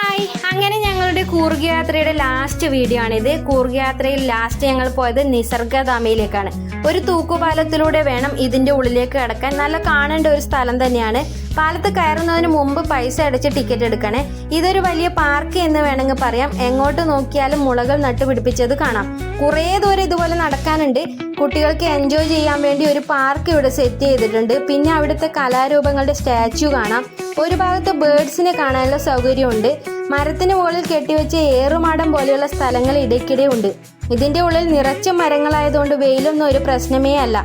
Hi, അങ്ങനെ ഞങ്ങളുടെ കൂർഗ് യാത്രയുടെ ലാസ്റ്റ് വീഡിയോ ആണിത്. കൂർഗ് യാത്രയിൽ ലാസ്റ്റ് ഞങ്ങൾ പോയത് നിസർഗധാമയിലേക്കാണ്. ഒരു തൂക്കുപാലത്തിലൂടെ വേണം ഇതിന്റെ ഉള്ളിലേക്ക് കടക്കാൻ. നല്ല കാണേണ്ട ഒരു സ്ഥലം തന്നെയാണ്. പാലത്ത് കയറുന്നതിന് മുമ്പ് പൈസ അടച്ച് ടിക്കറ്റ് എടുക്കണേ. ഇതൊരു വലിയ പാർക്ക് എന്ന് വേണമെങ്കിൽ പറയാം. എങ്ങോട്ട് നോക്കിയാലും മുളകൾ നട്ടുപിടിപ്പിച്ചത് കാണാം. കുറേ ദൂരം ഇതുപോലെ നടക്കാനുണ്ട്. കുട്ടികൾക്ക് എൻജോയ് ചെയ്യാൻ വേണ്ടി ഒരു പാർക്ക് ഇവിടെ സെറ്റ് ചെയ്തിട്ടുണ്ട്. പിന്നെ അവിടുത്തെ കലാരൂപങ്ങളുടെ സ്റ്റാച്യു കാണാം. ഒരു ഭാഗത്ത് ബേർഡ്സിനെ കാണാനുള്ള സൗകര്യമുണ്ട്. മരത്തിന് മുകളിൽ കെട്ടിവെച്ച ഏറുമാടം പോലെയുള്ള സ്ഥലങ്ങൾ ഇടയ്ക്കിടെ ഉണ്ട്. ഇതിന്റെ ഉള്ളിൽ നിറച്ച മരങ്ങളായതുകൊണ്ട് വെയിലൊന്നും ഒരു പ്രശ്നമേ അല്ല.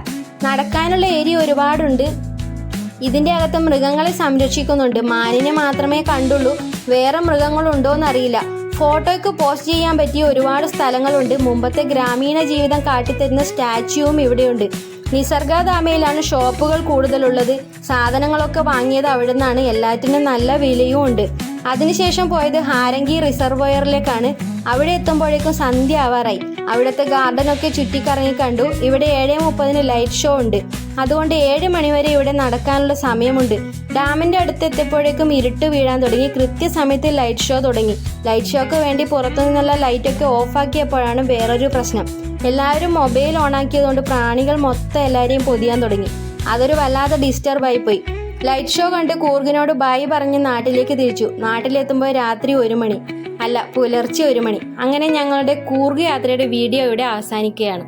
നടക്കാനുള്ള ഏരിയ ഒരുപാടുണ്ട്. ഇതിന്റെ അകത്ത് മൃഗങ്ങളെ സംരക്ഷിക്കുന്നുണ്ട്. മാനിനെ മാത്രമേ കണ്ടുള്ളൂ. വേറെ മൃഗങ്ങളുണ്ടോന്നറിയില്ല. ഫോട്ടോയ്ക്ക് പോസ്റ്റ് ചെയ്യാൻ പറ്റിയ ഒരുപാട് സ്ഥലങ്ങളുണ്ട്. മുമ്പത്തെ ഗ്രാമീണ ജീവിതം കാട്ടിത്തരുന്ന സ്റ്റാച്യുവും ഇവിടെയുണ്ട്. നിസർഗധാമയിലാണ് ഷോപ്പുകൾ കൂടുതലുള്ളത്. സാധനങ്ങളൊക്കെ വാങ്ങിയത് അവിടെ നിന്നാണ്. എല്ലാത്തിനും നല്ല വിലയും ഉണ്ട്. അതിനുശേഷം പോയത് ഹാരംഗി റിസർവോയറിലേക്കാണ്. അവിടെ എത്തുമ്പോഴേക്കും സന്ധ്യ ആവാറായി. അവിടുത്തെ ഗാർഡനൊക്കെ ചുറ്റിക്കറങ്ങി കണ്ടു. ഇവിടെ 7:30 ലൈറ്റ് ഷോ ഉണ്ട്. അതുകൊണ്ട് 7 മണി വരെ ഇവിടെ നടക്കാനുള്ള സമയമുണ്ട്. ഡാമിന്റെ അടുത്ത് എത്തിയപ്പോഴേക്കും ഇരുട്ട് വീഴാൻ തുടങ്ങി. കൃത്യസമയത്ത് ലൈറ്റ് ഷോ തുടങ്ങി. ലൈറ്റ് ഷോക്ക് വേണ്ടി പുറത്തു നിന്നുള്ള ലൈറ്റൊക്കെ ഓഫാക്കിയപ്പോഴാണ് വേറൊരു പ്രശ്നം. എല്ലാവരും മൊബൈൽ ഓണാക്കിയതുകൊണ്ട് പ്രാണികൾ മൊത്തം എല്ലാവരെയും പൊതിയാൻ തുടങ്ങി. അതൊരു വല്ലാതെ ഡിസ്റ്റർബായി പോയി. ലൈറ്റ് ഷോ കണ്ട് കൂർഗിനോട് ബായ് പറഞ്ഞ് നാട്ടിലേക്ക് തിരിച്ചു. നാട്ടിലെത്തുമ്പോൾ രാത്രി 1 മണി, അല്ല പുലർച്ചെ 1 മണി. അങ്ങനെ ഞങ്ങളുടെ കൂർഗ് യാത്രയുടെ വീഡിയോ ഇവിടെ അവസാനിക്കുകയാണ്.